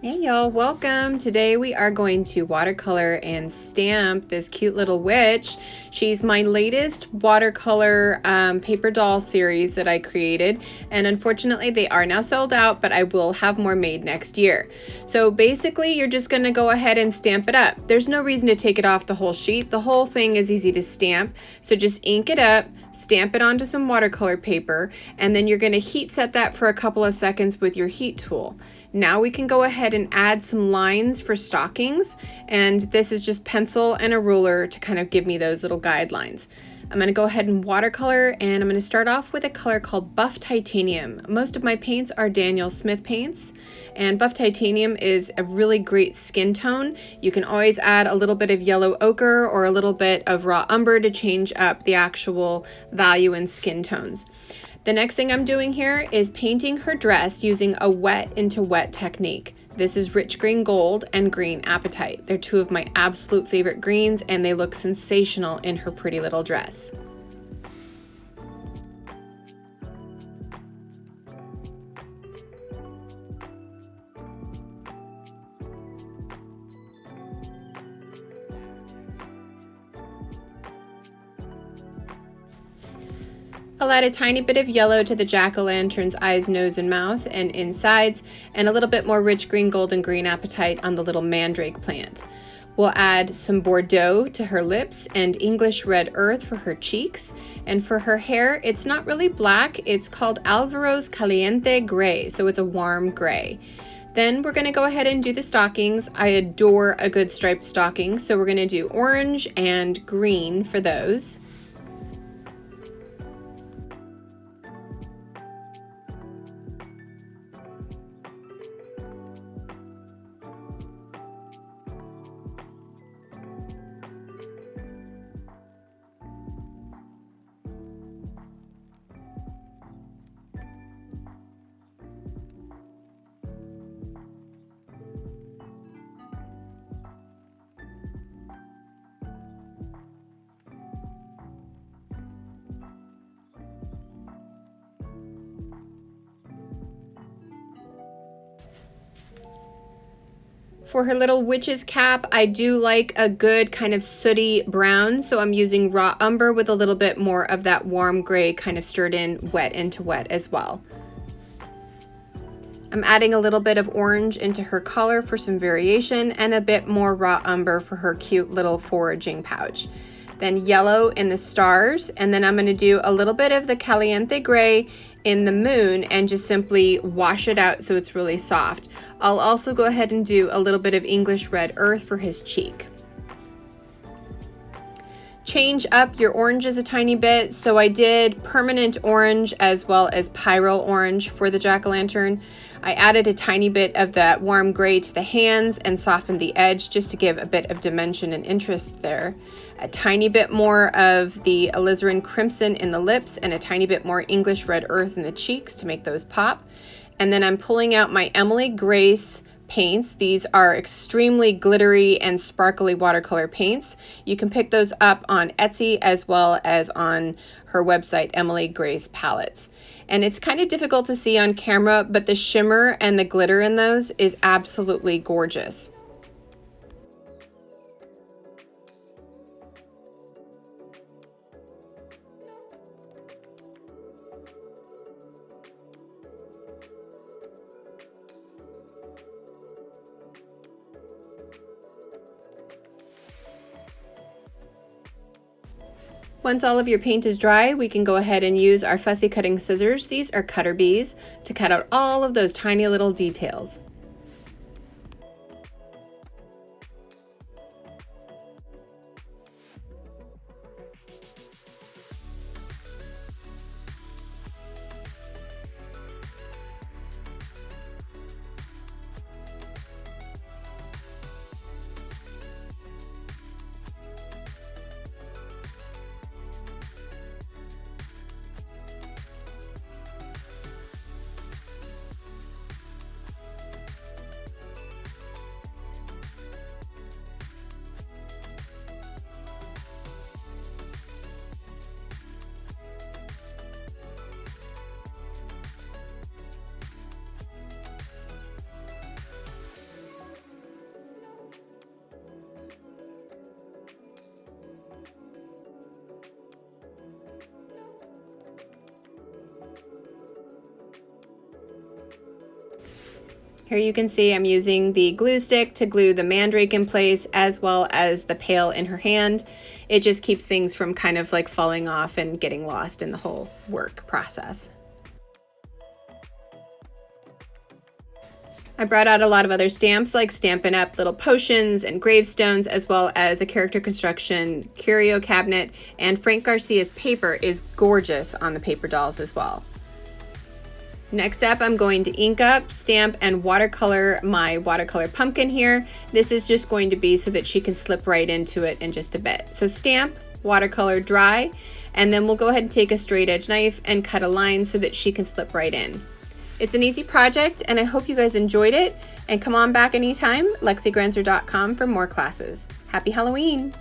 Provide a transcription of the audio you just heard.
Hey y'all, welcome. Today we are going to watercolor and stamp this cute little witch. She's my latest watercolor paper doll series that I created, and unfortunately they are now sold out, but I will have more made next year. So basically you're just going to go ahead and stamp it up. There's no reason to take it off the whole sheet. The whole thing is easy to stamp, so just ink it up, stamp it onto some watercolor paper, and then you're going to heat set that for a couple of seconds with your heat tool. Now we can go ahead and add some lines for stockings, and this is just pencil and a ruler to kind of give me those little guidelines. I'm going to go ahead and watercolor, and I'm going to start off with a color called Buff Titanium. Most of my paints are Daniel Smith paints, and Buff Titanium is a really great skin tone. You can always add a little bit of yellow ochre or a little bit of raw umber to change up the actual value in skin tones. The next thing I'm doing here is painting her dress using a wet into wet technique. This is Rich Green Gold and Green Apatite. They're two of my absolute favorite greens, and they look sensational in her pretty little dress. I'll add a tiny bit of yellow to the jack-o'-lantern's eyes, nose, and mouth and insides, and a little bit more rich green, gold, and green apatite on the little mandrake plant. We'll add some Bordeaux to her lips and English red earth for her cheeks. And for her hair, it's not really black, it's called Alvaro's Caliente Gray, so it's a warm gray. Then we're going to go ahead and do the stockings. I adore a good striped stocking, so we're going to do orange and green for those. For her little witch's cap, I do like a good kind of sooty brown, so I'm using raw umber with a little bit more of that warm gray kind of stirred in wet into wet as well. I'm adding a little bit of orange into her collar for some variation and a bit more raw umber for her cute little foraging pouch. Then yellow in the stars, and then I'm going to do a little bit of the Caliente Gray in the moon and just simply wash it out so it's really soft. I'll also go ahead and do a little bit of English red earth for his cheek. Change up your oranges a tiny bit, so I did permanent orange as well as pyro orange for the jack-o'-lantern. I added a tiny bit of that warm gray to the hands and softened the edge just to give a bit of dimension and interest there. A tiny bit more of the alizarin crimson in the lips and a tiny bit more English red earth in the cheeks to make those pop. And then I'm pulling out my Emily Grace paints. These are extremely glittery and sparkly watercolor paints. You can pick those up on Etsy as well as on her website, Emily Grace Palettes. And it's kind of difficult to see on camera, but the shimmer and the glitter in those is absolutely gorgeous. Once all of your paint is dry, we can go ahead and use our fussy cutting scissors. These are cutter bees to cut out all of those tiny little details. Here you can see I'm using the glue stick to glue the mandrake in place as well as the pail in her hand. It just keeps things from kind of like falling off and getting lost in the whole work process. I brought out a lot of other stamps like Stampin' Up! Little potions and gravestones, as well as a character construction curio cabinet, and Frank Garcia's paper is gorgeous on the paper dolls as well. Next up, I'm going to ink up, stamp, and watercolor my watercolor pumpkin here. This is just going to be so that she can slip right into it in just a bit. So stamp, watercolor, dry, and then we'll go ahead and take a straight edge knife and cut a line so that she can slip right in. It's an easy project, and I hope you guys enjoyed it. And come on back anytime, lexigranzer.com for more classes. Happy Halloween!